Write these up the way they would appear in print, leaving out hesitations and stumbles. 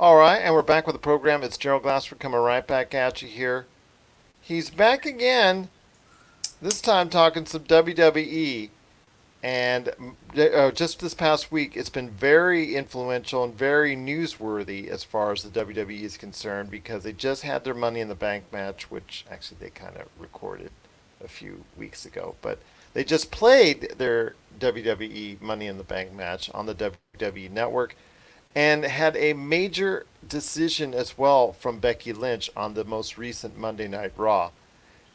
All right, and we're back with the program. It's Gerald Glassford coming right back at you here. He's back again, this time talking some WWE. And just this past week, it's been very influential and very newsworthy as far as the WWE is concerned because they just had their Money in the Bank match, which actually they kind of recorded a few weeks ago. But they just played their WWE Money in the Bank match on the WWE Network and had a major decision as well from Becky Lynch on the most recent Monday Night Raw.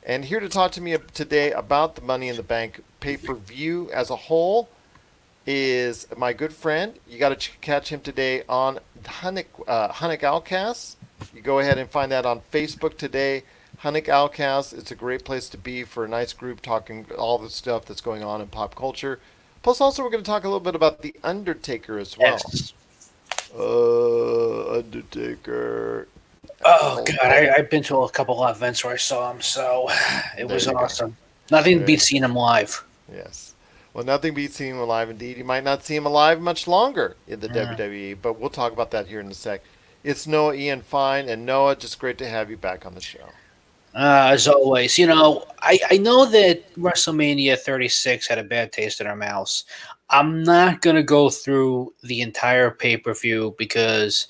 And here to talk to me today about the Money in the Bank pay per view as a whole is my good friend. You got to catch him today on HunnicOutcasts. You go ahead and find that on Facebook today. HunnicOutcasts. It's a great place to be for a nice group talking all the stuff that's going on in pop culture. Plus, also, we're going to talk a little bit about The Undertaker as well. Yes. Undertaker. Oh God, I've been to a couple of events where I saw him, so it was awesome. Nothing beats seeing him live. Yes. Well, nothing beats seeing him alive. Indeed, you might not see him alive much longer in the WWE, but we'll talk about that here in a sec. It's Noah Ian Fein, and Noah, just great to have you back on the show. As always, I know that WrestleMania 36 had a bad taste in our mouths. I'm not going to go through the entire pay-per-view because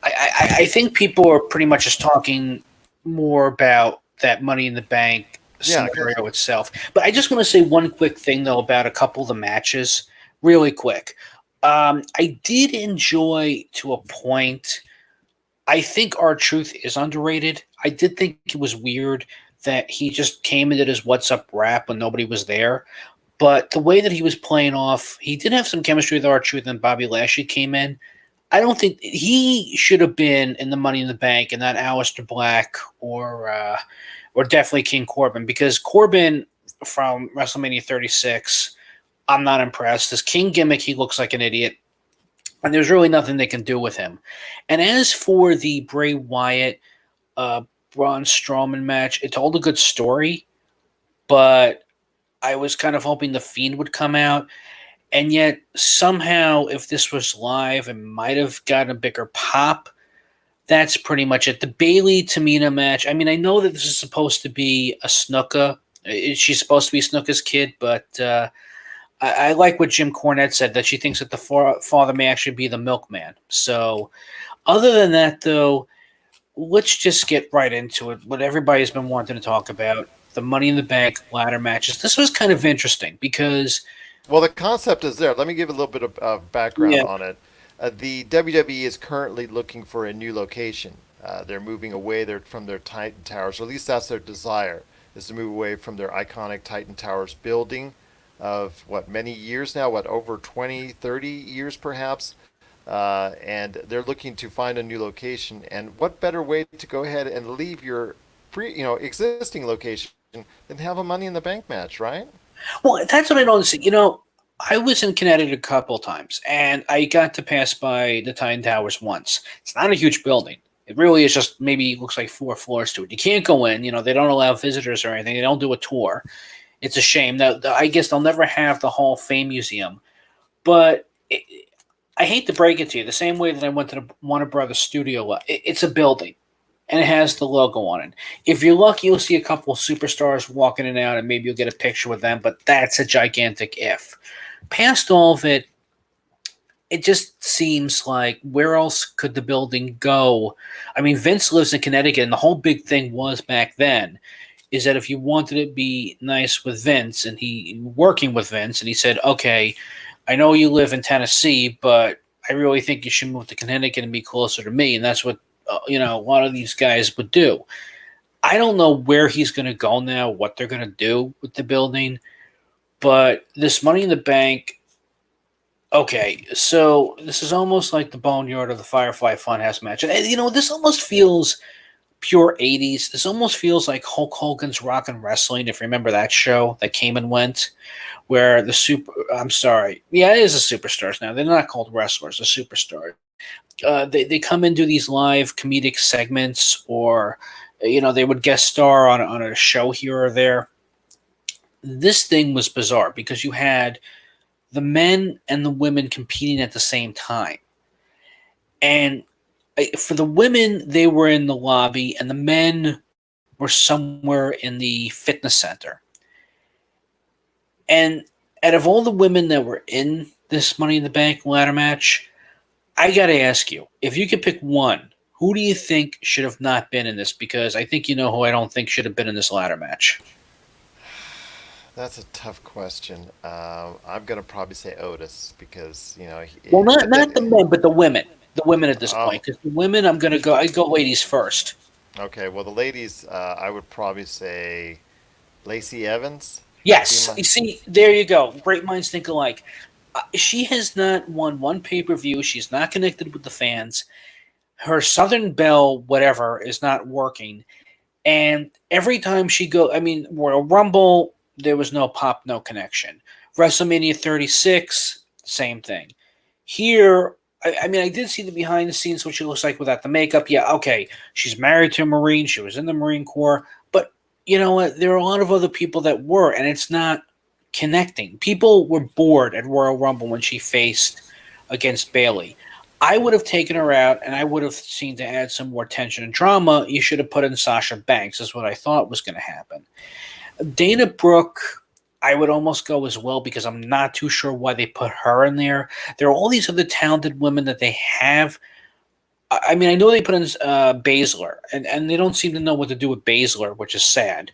I think people are pretty much just talking more about that Money in the Bank scenario itself. But I just want to say one quick thing, though, about a couple of the matches, really quick. I did enjoy, to a point, I think R-Truth is underrated. I did think it was weird that he just came and did his What's Up rap when nobody was there. But the way that he was playing off, he did have some chemistry with R-Truth, and Bobby Lashley came in. I don't think he should have been in the Money in the Bank and not Aleister Black or definitely King Corbin, because Corbin from WrestleMania 36, I'm not impressed. This King gimmick, he looks like an idiot, and there's really nothing they can do with him. And as for the Bray Wyatt Braun Strowman match, it told a good story, but I was kind of hoping the Fiend would come out. And yet, somehow, if this was live, it might have gotten a bigger pop. That's pretty much it. The Bayley Tamina match, I mean, I know that this is supposed to be a Snuka. She's supposed to be Snuka's kid, but I like what Jim Cornette said, that she thinks that the father may actually be the milkman. So, other than that, though, let's just get right into it. What everybody's been wanting to talk about, the Money in the Bank ladder matches. This was kind of interesting because... Well, the concept is there. Let me give a little bit of background on it. The WWE is currently looking for a new location. They're moving away from their Titan Towers, or at least that's their desire, is to move away from their iconic Titan Towers building of, many years now? Over 20, 30 years perhaps? And they're looking to find a new location. And what better way to go ahead and leave your existing location than have a Money in the Bank match, right? Well, that's what I don't see. I was in Connecticut a couple of times, and I got to pass by the Titan Towers once. It's not a huge building. It really is just maybe looks like 4 floors to it. You can't go in. They don't allow visitors or anything. They don't do a tour. It's a shame. Now, I guess they'll never have the Hall of Fame Museum. But I hate to break it to you, the same way that I went to the Warner Brothers studio, it's a building. And it has the logo on it. If you're lucky, you'll see a couple of superstars walking in and out, and maybe you'll get a picture with them, but that's a gigantic if. Past all of it, it just seems like where else could the building go? I mean, Vince lives in Connecticut, and the whole big thing was back then is that if you wanted to be nice with Vince, and working with Vince, and he said, okay, I know you live in Tennessee, but I really think you should move to Connecticut and be closer to me, and that's what a lot of these guys would do. I don't know where he's going to go now, what they're going to do with the building, but this Money in the Bank, okay, so this is almost like the Boneyard of the Firefly Funhouse match. And, this almost feels pure 80s. This almost feels like Hulk Hogan's Rock and Wrestling, if you remember that show that came and went, where it is the Superstars now. They're not called wrestlers, the Superstars. They come and do these live comedic segments, or they would guest star on a show here or there. This thing was bizarre because you had the men and the women competing at the same time, and For the women, they were in the lobby, and the men were somewhere in the fitness center. And out of all the women that were in this Money in the Bank ladder match, I got to ask you, if you could pick one, who do you think should have not been in this? Because I think you know who I don't think should have been in this ladder match. That's a tough question. I'm gonna probably say Otis because Well, not but then not the men, but the women. The women at this oh, point, because the women, I'm gonna go. I go ladies first. okay. Well, the ladies, I would probably say Lacey Evans would be Yes, my. you see, there you go. Great minds think alike. She has not won one pay per view. She's not connected with the fans. Her Southern Belle, whatever, is not working. And every time she go, I mean, Royal Rumble, there was no pop, no connection. WrestleMania 36, same thing. Here, I mean, I did see the behind the scenes, what she looks like without the makeup. Yeah, okay, she's married to a Marine. She was in the Marine Corps. But you know what? There are a lot of other people that were, and it's not connecting. People were bored at Royal Rumble when she faced against Bayley. I would have taken her out, and I would have seen to add some more tension and drama. You should have put in Sasha Banks, is what I thought was going to happen. Dana Brooke, I would almost go as well because I'm not too sure why they put her in there. There are all these other talented women that they have. I mean, I know they put in Baszler, and they don't seem to know what to do with Baszler, which is sad.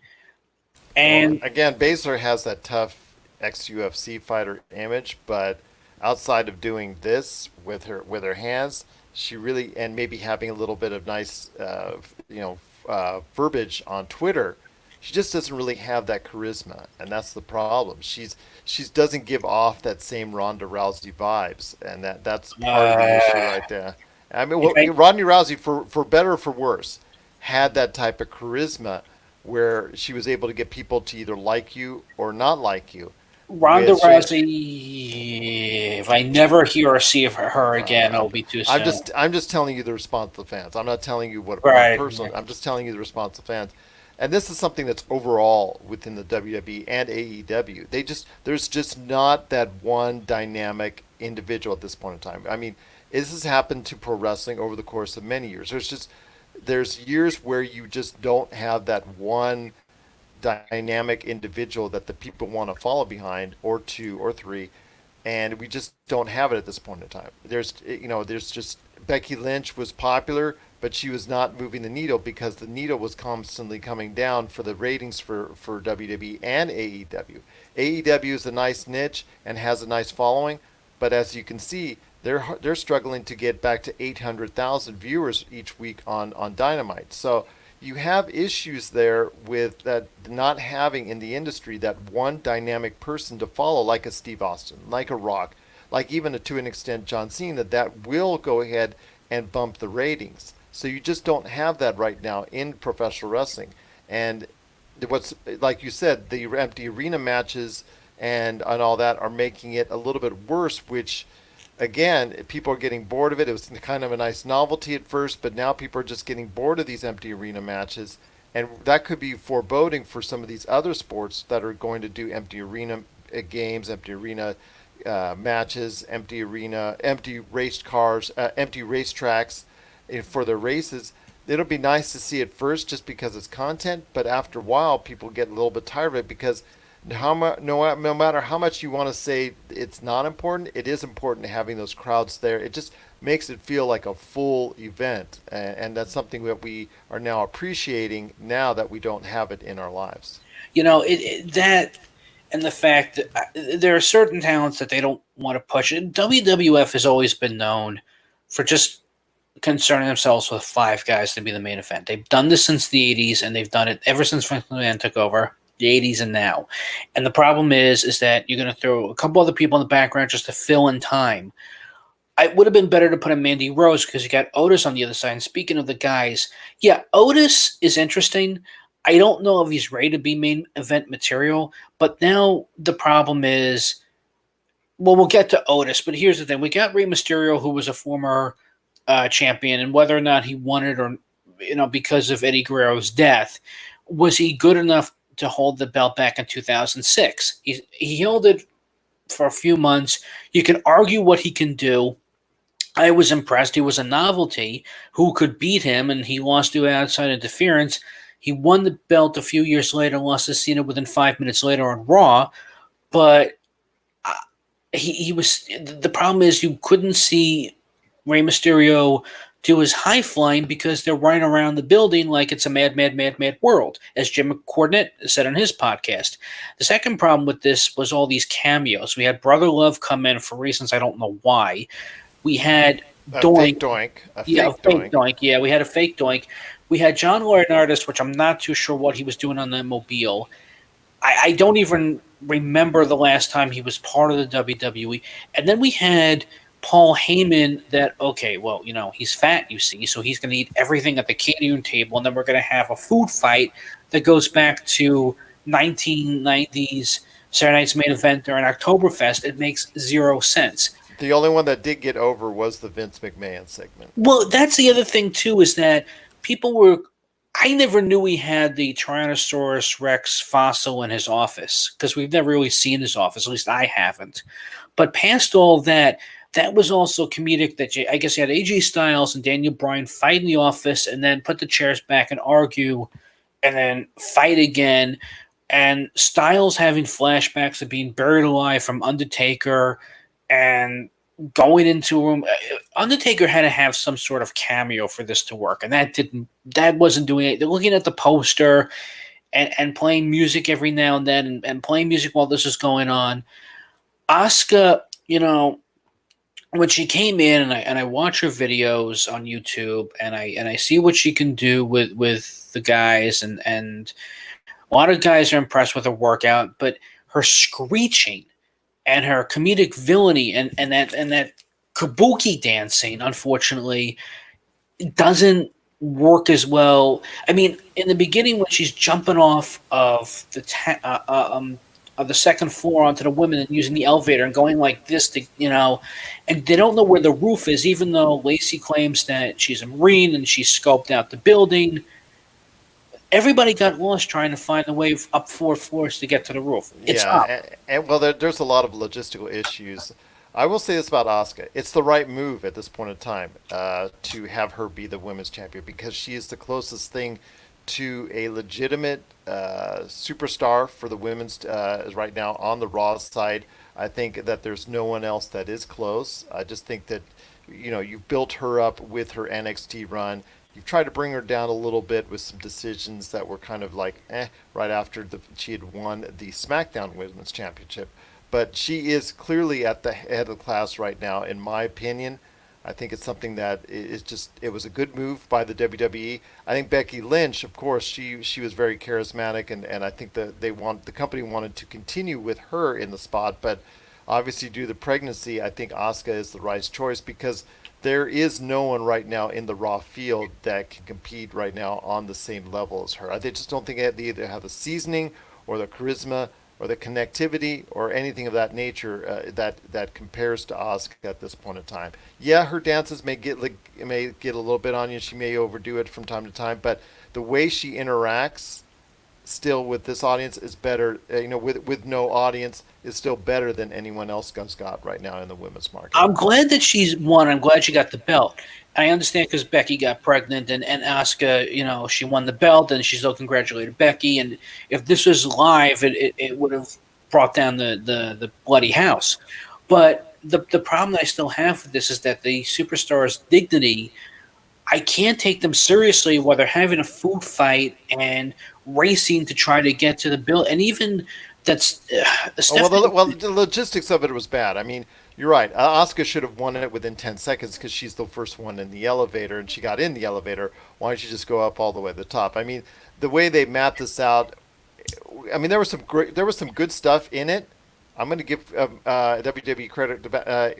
Well, And again, Baszler has that tough ex-UFC fighter image, but outside of doing this with her hands, she really and maybe having a little bit of nice, verbiage on Twitter, she just doesn't really have that charisma, and that's the problem. She doesn't give off that same Ronda Rousey vibes, and that's part of the issue uh, right there. I mean, if I, Rodney Rousey, for better or for worse, had that type of charisma where she was able to get people to either like you or not like you. Ronda With she, Rousey, if I never hear or see of her again, I'm, it'll be too I'm soon. just telling you the response of the fans. I'm not telling you what my Right. personal. I'm just telling you the response of fans. And this is something that's overall within the WWE and AEW. There's just not that one dynamic individual at this point in time. I mean, this has happened to pro wrestling over the course of many years. There's years where you just don't have that one dynamic individual that the people want to follow behind, or two or three, and we just don't have it at this point in time. There's just Becky Lynch was popular, but she was not moving the needle because the needle was constantly coming down for the ratings for WWE and AEW. AEW is a nice niche and has a nice following, but as you can see, they're struggling to get back to 800,000 viewers each week on Dynamite. So you have issues there with that not having in the industry that one dynamic person to follow, like a Steve Austin, like a Rock, like even to an extent John Cena, that will go ahead and bump the ratings. So you just don't have that right now in professional wrestling. And what's like you said, the empty arena matches and all that are making it a little bit worse, which again, people are getting bored of it. It was kind of a nice novelty at first, but now people are just getting bored of these empty arena matches. And that could be foreboding for some of these other sports that are going to do empty arena games, empty arena matches, empty race cars, empty racetracks for their races. It'll be nice to see it first just because it's content, but after a while, people get a little bit tired of it because no matter how much you want to say it's not important, it is important having those crowds there. It just makes it feel like a full event, and that's something that we are now appreciating now that we don't have it in our lives. That and the fact that there are certain talents that they don't want to push. And WWF has always been known for just concerning themselves with five guys to be the main event. They've done this since the 80s, and they've done it ever since Frank McMahon took over, the 80s and now. And the problem is that you're going to throw a couple other people in the background just to fill in time. It would have been better to put in Mandy Rose because you got Otis on the other side. And speaking of the guys, yeah, Otis is interesting. I don't know if he's ready to be main event material, but now the problem is, well, we'll get to Otis, but here's the thing. We got Rey Mysterio, who was a former champion, and whether or not he won it or, because of Eddie Guerrero's death, was he good enough to hold the belt back in 2006? He held it for a few months. You can argue what he can do. I was impressed. He was a novelty. Who could beat him? And he lost to outside interference. He won the belt a few years later, lost to Cena within 5 minutes later on Raw. But uh, he was. The problem is you couldn't see Rey Mysterio do his high flying because they're running around the building like it's a mad, mad, mad, mad world, as Jim Cornette said on his podcast. The second problem with this was all these cameos. We had Brother Love come in for reasons I don't know why. We had A Doink. fake doink. A Yeah, a fake fake doink. doink. Yeah, we had a fake doink. We had John Laurinaitis, which I'm not too sure what he was doing on that mobile. I don't even remember the last time he was part of the WWE. And then we had Paul Heyman that, okay, well, he's fat, you see, so he's going to eat everything at the catering table, and then we're going to have a food fight that goes back to 1990s Saturday Night's Main Event during Oktoberfest. It makes zero sense. The only one that did get over was the Vince McMahon segment. Well, that's the other thing too, is that people were. I never knew he had the Tyrannosaurus Rex fossil in his office because we've never really seen his office. At least I haven't. But past all that, that was also comedic. That I guess you had AJ Styles and Daniel Bryan fight in the office, and then put the chairs back and argue, and then fight again. And Styles having flashbacks of being buried alive from Undertaker, and going into a room. Undertaker had to have some sort of cameo for this to work, and that wasn't doing it. They're looking at the poster and playing music every now and then, and playing music while this is going on. Asuka, when she came in, and I watch her videos on YouTube, and I see what she can do with the guys, and a lot of guys are impressed with her workout, but her screeching and her comedic villainy and that kabuki dancing, unfortunately, doesn't work as well. I mean, in the beginning when she's jumping off of of the second floor onto the women and using the elevator and going like this to and they don't know where the roof is, even though Lacey claims that she's a Marine and she scoped out the building. Everybody got lost trying to find a way up 4 floors to get to the roof. It's Yeah, up. and well, there's a lot of logistical issues. I will say this about Asuka: it's the right move at this point in time to have her be the women's champion because she is the closest thing to a legitimate superstar for the women's right now on the Raw side. I think that there's no one else that is close. I just think that you've built her up with her NXT run. You've tried to bring her down a little bit with some decisions that were kind of like right after she had won the SmackDown Women's Championship. But she is clearly at the head of the class right now, in my opinion. I think it's something that is just it was a good move by the WWE. I think Becky Lynch, of course, she was very charismatic, and I think that the company wanted to continue with her in the spot, but obviously due to the pregnancy, I think Asuka is the right choice because there is no one right now in the Raw field that can compete right now on the same level as her. They just don't think they either have the seasoning or the charisma or the connectivity or anything of that nature that compares to Asuka at this point in time. Yeah, her dances may get a little bit on you. She may overdo it from time to time, but the way she interacts still with this audience is better. With no audience is still better than anyone else has got right now in the women's market. I'm glad that she's won. I'm glad she got the belt. I understand because Becky got pregnant and Asuka, she won the belt and she still congratulated Becky. And if this was live, it would have brought down the bloody house. But the problem I still have with this is that the superstar's dignity, I can't take them seriously while they're having a food fight and racing to try to get to the bill. And even that's The logistics of it was bad. I mean, you're right. Asuka should have won it within 10 seconds because she's the first one in the elevator, and she got in the elevator. Why don't you just go up all the way to the top? I mean, the way they mapped this out. I mean, there was some good stuff in it. I'm going to give WWE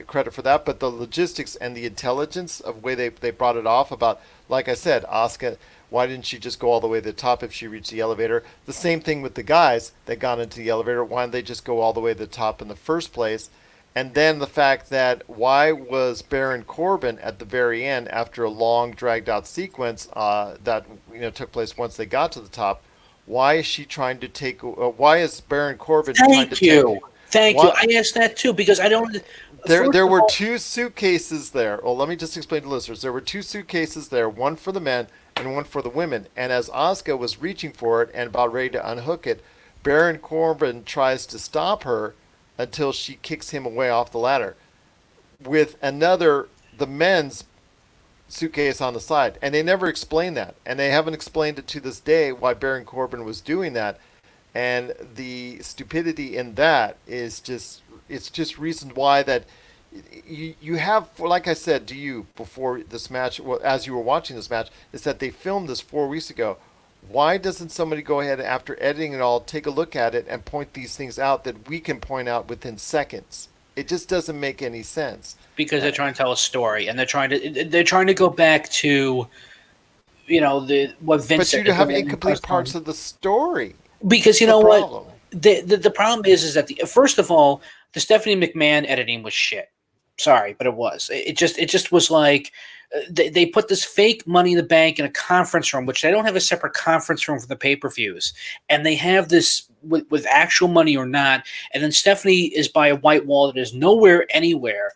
credit for that, but the logistics and the intelligence of the way they brought it off about, like I said, Asuka, why didn't she just go all the way to the top if she reached the elevator? The same thing with the guys that got into the elevator. Why didn't they just go all the way to the top in the first place? And then the fact that why was Baron Corbin at the very end after a long dragged out sequence that took place once they got to the top? Why is she trying to take? Why is Baron Corbin trying to take? Thank you. What? I asked that too because I don't. First There of were all, two suitcases there. Well, let me just explain to listeners. There were two suitcases there, one for the men and one for the women. And as Asuka was reaching for it and about ready to unhook it, Baron Corbin tries to stop her until she kicks him away off the ladder with the men's suitcase on the side. And they never explained that. And they haven't explained it to this day why Baron Corbin was doing that. And the stupidity in that is just, it's just reason why that you have, like I said to you before this match, well, as you were watching this match, is that they filmed this 4 weeks ago. Why doesn't somebody go ahead after editing it all, take a look at it and point these things out that we can point out within seconds? It just doesn't make any sense. because they're trying to tell a story and they're trying to go back to the what Vince But said you at the have Women's incomplete Wrestling. parts of the story. Because you That's the know what, problem. the problem is that first of all, the Stephanie McMahon editing was shit. Sorry, but it was. It just was like they put this fake Money in the Bank in a conference room, which they don't have a separate conference room for the pay-per-views, and they have this with actual money or not, and then Stephanie is by a white wall that is nowhere anywhere.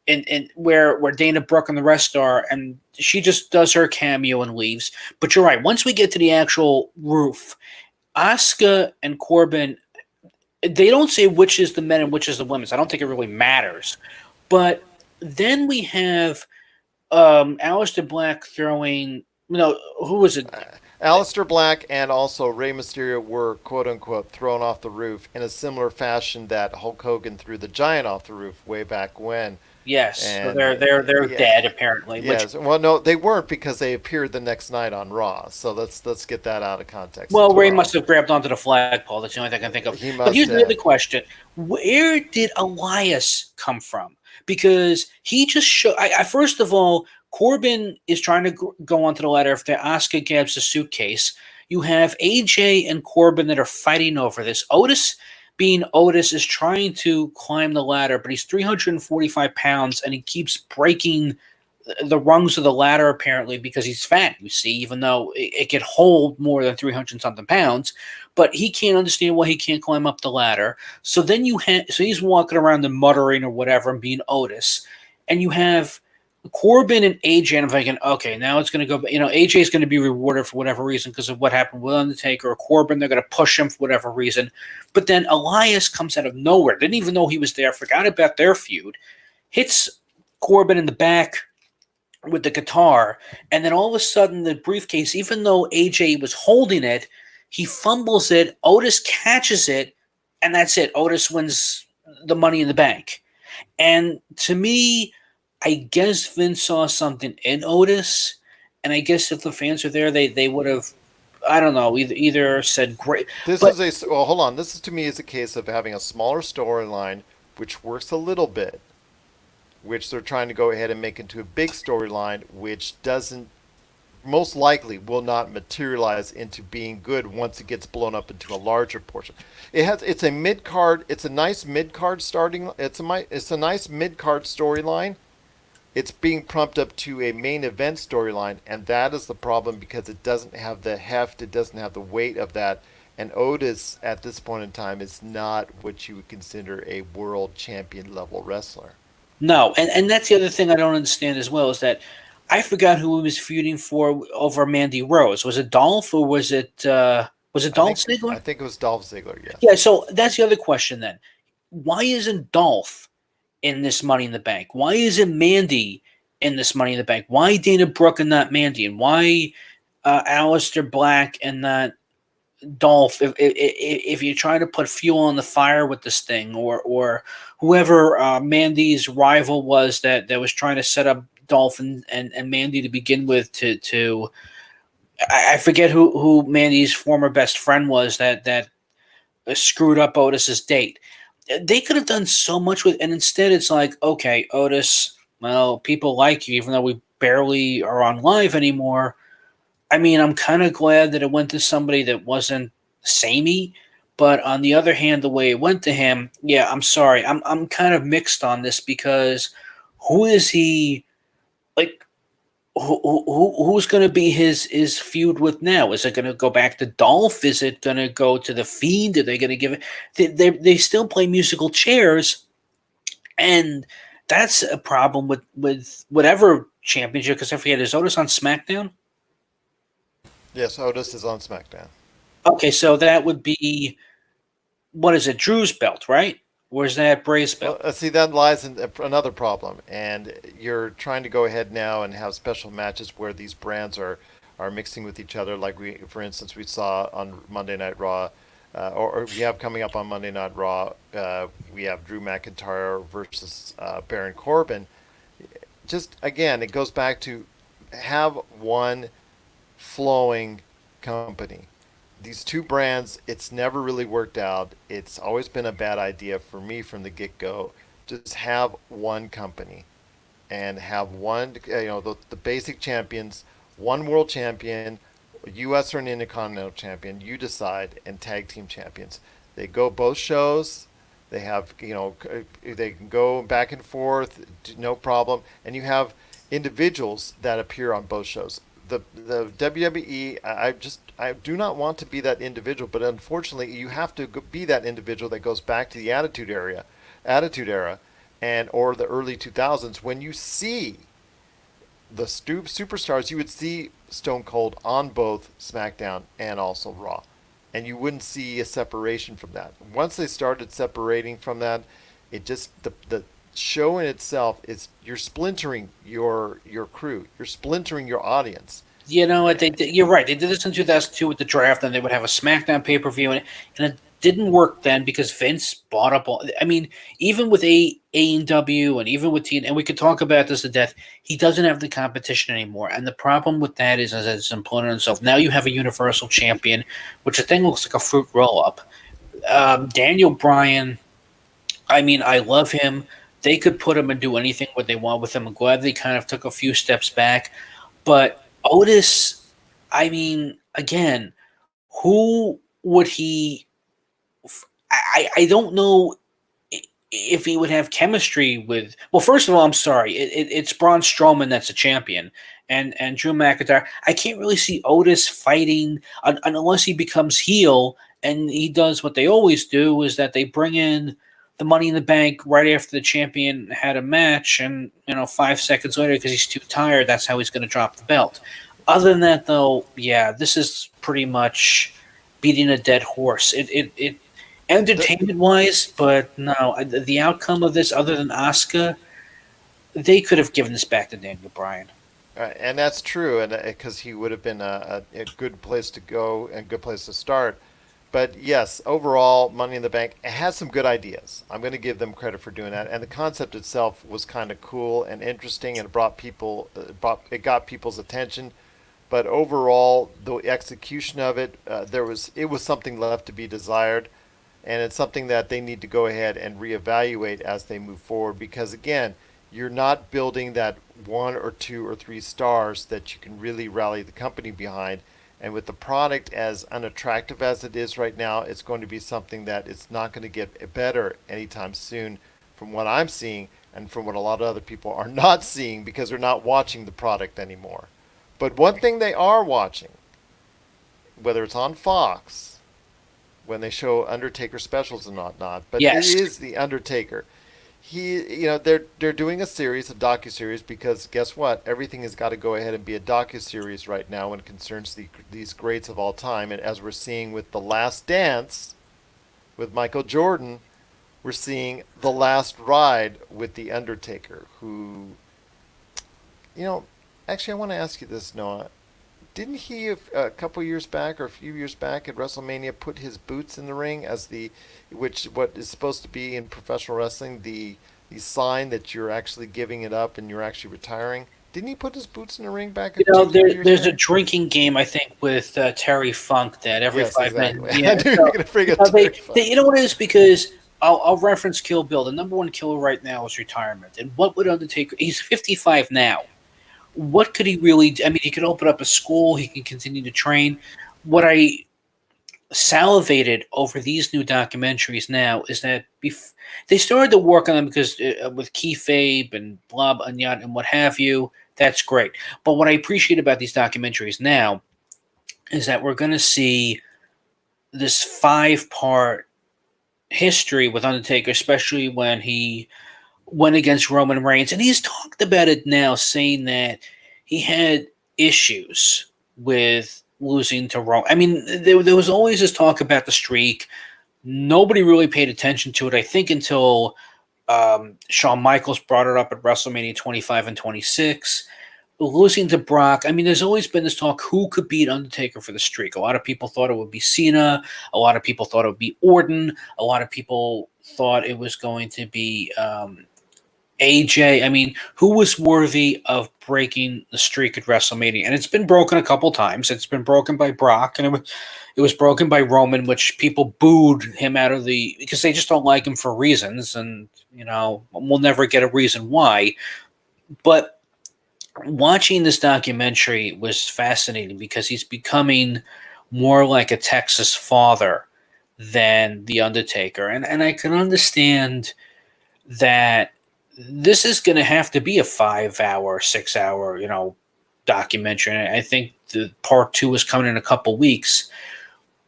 In where Dana Brooke and the rest are, and she just does her cameo and leaves. But you're right. Once we get to the actual roof, Asuka and Corbin, they don't say which is the men and which is the women. So I don't think it really matters. But then we have Aleister Black throwing. No, who was it? Aleister Black and also Rey Mysterio were quote unquote thrown off the roof in a similar fashion that Hulk Hogan threw the Giant off the roof way back when. Yes, so And they're yeah, dead apparently. Which, yes. Well, no, they weren't because they appeared the next night on Raw. So let's get that out of context well, as Ray well. must have grabbed onto the flagpole. That's the only thing I can think of. He But must here's the other have. question: where did Elias come from? Because he just showed. First of all, Corbin is trying to go onto the ladder after Asuka grabs the suitcase. You have AJ and Corbin that are fighting over this. Otis, being Otis, is trying to climb the ladder, but he's 345 pounds and he keeps breaking the rungs of the ladder apparently because he's fat, you see, even though it could hold more than 300 something pounds, but he can't understand why he can't climb up the ladder. So then so he's walking around and muttering or whatever and being Otis, and you have Corbin and AJ, and I'm thinking, okay, now it's going to go, AJ is going to be rewarded for whatever reason because of what happened with Undertaker, or Corbin, they're going to push him for whatever reason. But then Elias comes out of nowhere, didn't even know he was there, forgot about their feud, hits Corbin in the back with the guitar, and then all of a sudden the briefcase, even though AJ was holding it, he fumbles it, Otis catches it, and that's it. Otis wins the Money in the Bank. And to me, I guess Vince saw something in Otis, and I guess if the fans were there, they would have, I don't know, either said great. This But is well, hold on. This is to me is a case of having a smaller storyline, which works a little bit, which they're trying to go ahead and make into a big storyline, which doesn't, most likely will not materialize into being good once it gets blown up into a larger portion. It's a mid card, it's a nice mid card starting, it's a nice mid card storyline. It's being pumped up to a main event storyline, and that is the problem because it doesn't have the heft, it doesn't have the weight of that. And Otis at this point in time is not what you would consider a world champion level wrestler. no, and that's the other thing I don't understand as well is that I forgot who he was feuding for over Mandy Rose. Was it Dolph or was it Dolph I Ziggler? think it was Dolph Ziggler. Yes. Yeah, so that's the other question then. Why isn't Dolph in this Money in the Bank? Why isn't Mandy in this Money in the Bank? Why Dana Brooke and not Mandy? And why Aleister Black and not Dolph? If you're trying to put fuel on the fire with this thing, or whoever Mandy's rival was that was trying to set up Dolph and Mandy to begin with to I forget who Mandy's former best friend was that screwed up Otis's date. They could have done so much with, and instead it's like, okay, Otis, well, people like you, even though we barely are on live anymore. I mean, I'm kind of glad that it went to somebody that wasn't samey, but on the other hand, the way it went to him, yeah, I'm sorry, I'm kind of mixed on this because who is he? Like, Who's going to be his feud with now? Is it going to go back to Dolph? Is it going to go to the Fiend? Are they going to give it? They still play musical chairs, and that's a problem with whatever championship. Because I forget, is Otis on SmackDown? Yes, Otis is on SmackDown. Okay, so that would be, what is it? Drew's belt, right? Or is that Bray's Well, belt? see, that lies in another problem, and you're trying to go ahead now and have special matches where these brands are mixing with each other. Like for instance, we saw on Monday Night Raw, or we have coming up on Monday Night Raw. We have Drew McIntyre versus Baron Corbin. Just again, it goes back to have one flowing company. These two brands, it's never really worked out. It's always been a bad idea for me from the get go. Just have one company and have one, the basic champions, one world champion, U.S. or an Intercontinental champion. You decide, and tag team champions. They go both shows. They have, they can go back and forth, no problem. And you have individuals that appear on both shows. The WWE, I do not want to be that individual, but unfortunately, you have to be that individual that goes back to the Attitude Era, and or the early 2000s when you see the superstars. You would see Stone Cold on both SmackDown and also Raw, and you wouldn't see a separation from that. Once they started separating from that, it just the show in itself is you're splintering your crew, you're splintering your audience. You know what? You're right. They did this in 2002 with the draft, and they would have a SmackDown pay per view, and it didn't work then because Vince bought up all. I mean, even with AEW and even with TN, and we could talk about this to death, he doesn't have the competition anymore. And the problem with that is, as it's imploded itself. Now you have a Universal Champion, which the thing looks like a fruit roll up. Daniel Bryan. I mean, I love him. They could put him and do anything what they want with him. I'm glad they kind of took a few steps back, but Otis, I mean, again, who would he? I don't know if he would have chemistry with. Well, first of all, I'm sorry, it's Braun Strowman that's a champion, and Drew McIntyre. I can't really see Otis fighting unless he becomes heel and he does what they always do, is that they bring in the Money in the Bank right after the champion had a match, and 5 seconds later, because he's too tired, that's how he's going to drop the belt. Other than that, though, yeah, this is pretty much beating a dead horse. It entertainment wise, but no, the outcome of this, other than Asuka, they could have given this back to Daniel Bryan. And that's true, and because he would have been a good place to go and good place to start. But yes, overall, Money in the Bank has some good ideas. I'm going to give them credit for doing that, and the concept itself was kind of cool and interesting, and it got people's attention. But overall, the execution of it, it was something left to be desired, and it's something that they need to go ahead and reevaluate as they move forward. Because again, you're not building that one or two or three stars that you can really rally the company behind. And with the product as unattractive as it is right now, it's going to be something that it's not going to get better anytime soon, from what I'm seeing and from what a lot of other people are not seeing because they're not watching the product anymore. But one thing they are watching, whether it's on Fox, when they show Undertaker specials and whatnot, but Yes. it is the Undertaker. They're doing a series, a docu series, because guess what? Everything has got to go ahead and be a docu series right now when it concerns these greats of all time. And as we're seeing with The Last Dance, with Michael Jordan, we're seeing The Last Ride with the Undertaker, who, actually, I want to ask you this, Noah. Didn't he a couple years back or a few years back at WrestleMania put his boots in the ring as what is supposed to be in professional wrestling the sign that you're actually giving it up and you're actually retiring? Didn't he put his boots in the ring back a few years There's a back? drinking game, I think, with Terry Funk that every Yes, 5 minutes. exactly. I Yeah, knew you so, were going to forget Terry Funk. you know what it is, because I'll reference Kill Bill. The number one killer right now is retirement, and what would Undertaker? He's 55 now. What could he really do? I mean, he could open up a school. He can continue to train. What I salivated over these new documentaries now is that they started to work on them because with kayfabe and blah blah and what have you. That's great. But what I appreciate about these documentaries now is that we're going to see this 5-part history with Undertaker, especially when he went against Roman Reigns. And he's talked about it now, saying that he had issues with losing to Roman. I mean, there was always this talk about the streak. Nobody really paid attention to it, I think, until Shawn Michaels brought it up at WrestleMania 25 and 26. Losing to Brock, I mean, there's always been this talk who could beat Undertaker for the streak. A lot of people thought it would be Cena. A lot of people thought it would be Orton. A lot of people thought it was going to be AJ. I mean, who was worthy of breaking the streak at WrestleMania? And it's been broken a couple times. It's been broken by Brock, and it was broken by Roman, which people booed him out of because they just don't like him for reasons, and we'll never get a reason why. But watching this documentary was fascinating because he's becoming more like a Texas father than The Undertaker. And I can understand that this is going to have to be a 5-hour, 6-hour, documentary. And I think the part 2 is coming in a couple weeks.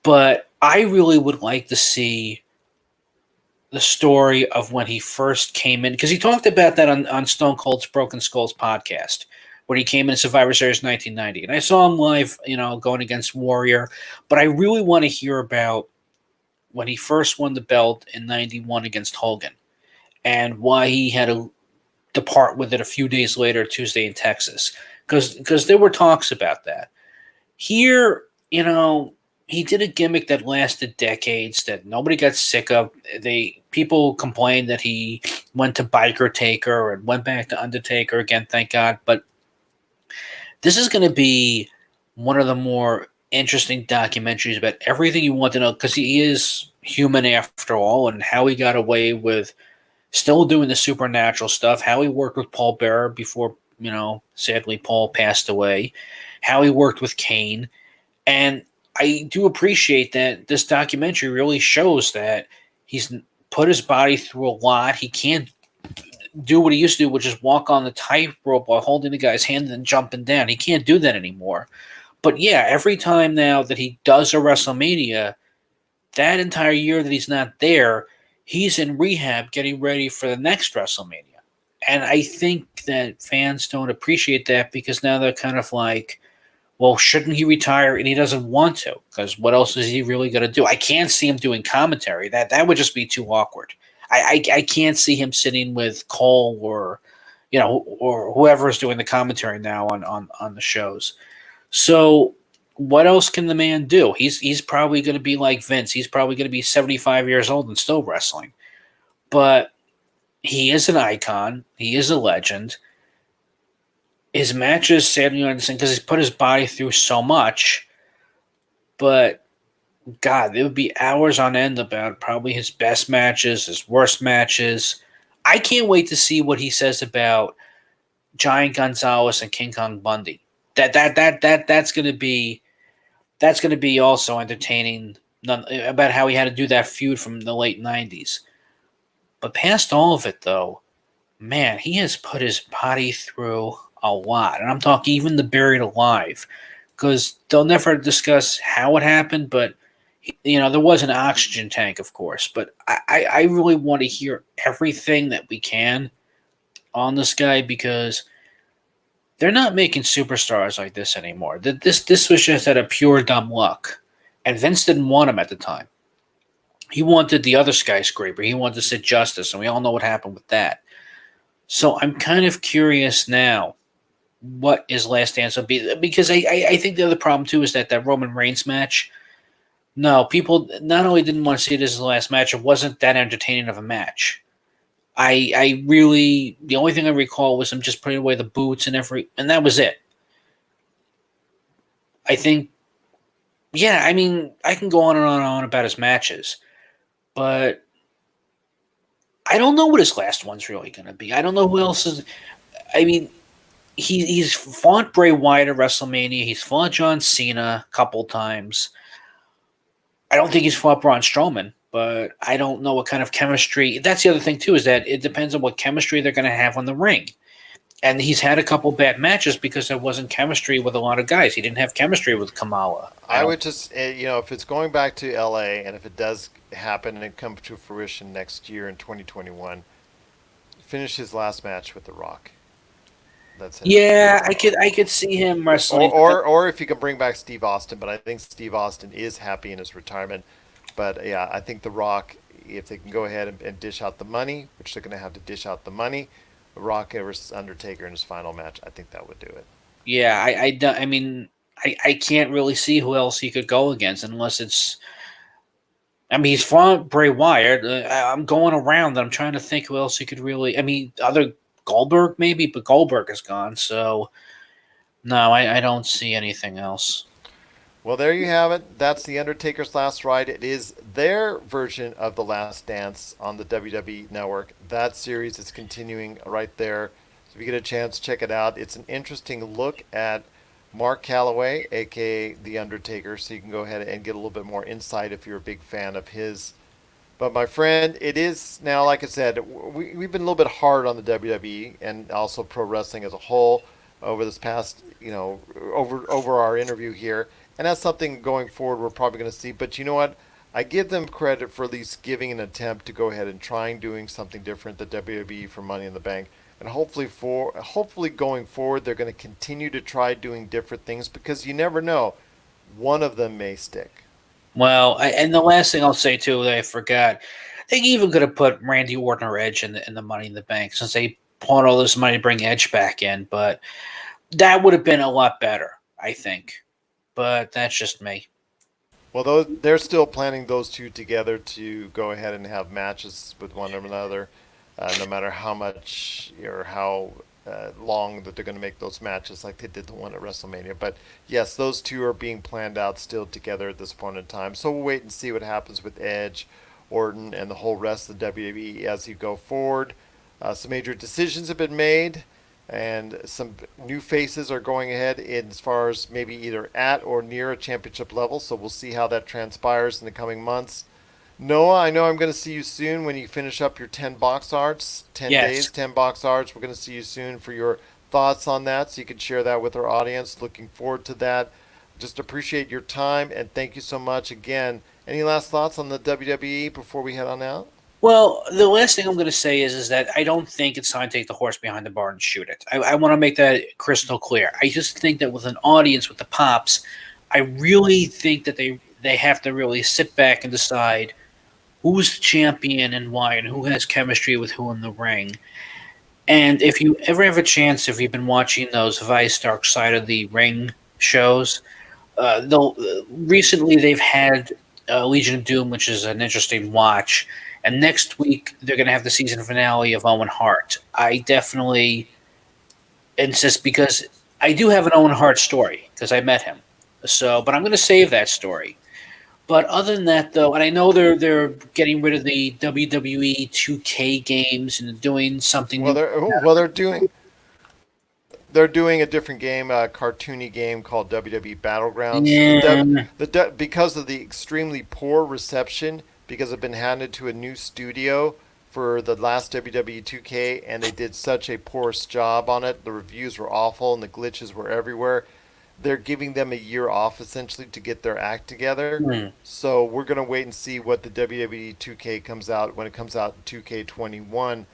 But I really would like to see the story of when he first came in, because he talked about that on Stone Cold's Broken Skulls podcast, when he came in Survivor Series 1990. And I saw him live, going against Warrior. But I really want to hear about when he first won the belt in 91 against Hogan, and why he had to depart with it a few days later, Tuesday in Texas. Because there were talks about that. Here, he did a gimmick that lasted decades that nobody got sick of. People complained that he went to Biker Taker and went back to Undertaker again, thank God. But this is going to be one of the more interesting documentaries about everything you want to know, because he is human after all, and how he got away with still doing the supernatural stuff, how he worked with Paul Bearer before, sadly Paul passed away, how he worked with Kane. And I do appreciate that this documentary really shows that he's put his body through a lot. He can't do what he used to do, which is walk on the tightrope while holding the guy's hand and jumping down. He can't do that anymore. But yeah, every time now that he does a WrestleMania, that entire year that he's not there, he's in rehab getting ready for the next WrestleMania. And I think that fans don't appreciate that, because now they're kind of like, well, shouldn't he retire? And he doesn't want to, because what else is he really going to do? I can't see him doing commentary. That would just be too awkward. I can't see him sitting with Cole or whoever is doing the commentary now on the shows. So what else can the man do? He's probably going to be like Vince. He's probably going to be 75 years old and still wrestling. But he is an icon. He is a legend. His matches, sadly, understand, because he's put his body through so much. But God, there would be hours on end about probably his best matches, his worst matches. I can't wait to see what he says about Giant Gonzalez and King Kong Bundy. That's going to be also entertaining, about how he had to do that feud from the late 90s. But past all of it, though, man, he has put his body through a lot. And I'm talking even the Buried Alive, because they'll never discuss how it happened, but there was an oxygen tank, of course. But I really want to hear everything that we can on this guy, because they're not making superstars like this anymore. This was just out of pure dumb luck. And Vince didn't want him at the time. He wanted the other skyscraper. He wanted Sid Justice, and we all know what happened with that. So I'm kind of curious now what his last dance will be, because I think the other problem too is that Roman Reigns match. No, people not only didn't want to see it as his last match, it wasn't that entertaining of a match. I really, the only thing I recall was him just putting away the boots and that was it. I think, yeah, I mean, I can go on and on and on about his matches, but I don't know what his last one's really going to be. I don't know who else is. I mean, he's fought Bray Wyatt at WrestleMania. He's fought John Cena a couple times. I don't think he's fought Braun Strowman, but I don't know what kind of chemistry. That's the other thing too, is that it depends on what chemistry they're going to have on the ring. And he's had a couple bad matches because there wasn't chemistry with a lot of guys. He didn't have chemistry with Kamala. I would just, if it's going back to LA and if it does happen and it comes to fruition next year in 2021, finish his last match with The Rock. That's it. Yeah, I could see him wrestling. Or if you can bring back Steve Austin, but I think Steve Austin is happy in his retirement. But yeah, I think The Rock, if they can go ahead and dish out the money, which they're going to have to dish out the money, The Rock versus Undertaker in his final match, I think that would do it. Yeah, I mean, I can't really see who else he could go against unless it's. I mean, he's fought Bray Wyatt. I'm going around. I'm trying to think who else he could really. I mean, other Goldberg maybe, but Goldberg is gone. So no, I don't see anything else. Well, there you have it. That's The Undertaker's Last Ride. It is their version of The Last Dance on the WWE Network. That series is continuing right there. So if you get a chance, check it out. It's an interesting look at Mark Calloway, aka The Undertaker, so you can go ahead and get a little bit more insight if you're a big fan of his. But my friend, it is now, like I said, we've been a little bit hard on the WWE and also pro wrestling as a whole over this past, over our interview here. And that's something going forward we're probably going to see. But you know what? I give them credit for at least giving an attempt to go ahead and trying doing something different, the WWE for Money in the Bank. And hopefully going forward, they're going to continue to try doing different things because you never know. One of them may stick. Well, and the last thing I'll say too that I forgot, they even could have put Randy Orton or Edge in the Money in the Bank since they poured all this money to bring Edge back in. But that would have been a lot better, I think. But that's just me. Well, they're still planning those two together to go ahead and have matches with one another, no matter how much or how long that they're going to make those matches, like they did the one at WrestleMania. But yes, those two are being planned out still together at this point in time. So we'll wait and see what happens with Edge, Orton, and the whole rest of the WWE as you go forward. Some major decisions have been made and some new faces are going ahead in as far as maybe either at or near a championship level. So we'll see how that transpires in the coming months. Noah, I know I'm going to see you soon when you finish up your 10 box arts. 10 Yes. days, 10 box arts. We're going to see you soon for your thoughts on that so you can share that with our audience. Looking forward to that. Just appreciate your time and thank you so much again. Any last thoughts on the WWE before we head on out? Well, the last thing I'm going to say is that I don't think it's time to take the horse behind the barn and shoot it. I want to make that crystal clear. I just think that with an audience, with the pops, I really think that they have to really sit back and decide who's the champion and why, and who has chemistry with who in the ring. And if you ever have a chance, if you've been watching those Vice Dark Side of the Ring shows, recently they've had Legion of Doom, which is an interesting watch. And next week, they're going to have the season finale of Owen Hart. I definitely insist because I do have an Owen Hart story because I met him. But I'm going to save that story. But other than that, though, and I know they're getting rid of the WWE 2K games and doing something. They're doing a different game, a cartoony game called WWE Battlegrounds. Yeah. Because of the extremely poor reception, because it's been handed to a new studio for the last WWE 2K, and they did such a porous job on it. The reviews were awful, and the glitches were everywhere. They're giving them a year off, essentially, to get their act together. So we're going to wait and see what the WWE 2K comes out, when it comes out in 2K21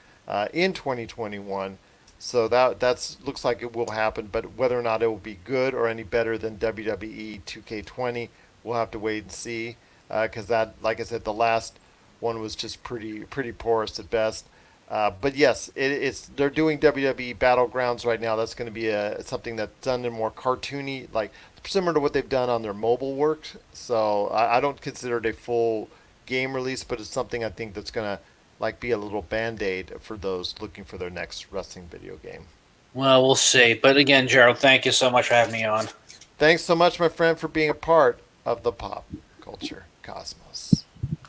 in 2021. So that looks like it will happen, but whether or not it will be good or any better than WWE 2K20, we'll have to wait and see. Because that, like I said, the last one was just pretty porous at best. But yes, they're doing WWE Battlegrounds right now. That's going to be something that's done in more cartoony, like similar to what they've done on their mobile work. So I don't consider it a full game release, but it's something I think that's going to be a little band-aid for those looking for their next wrestling video game. Well, we'll see. But again, Gerald, thank you so much for having me on. Thanks so much, my friend, for being a part of the pop culture cosmos.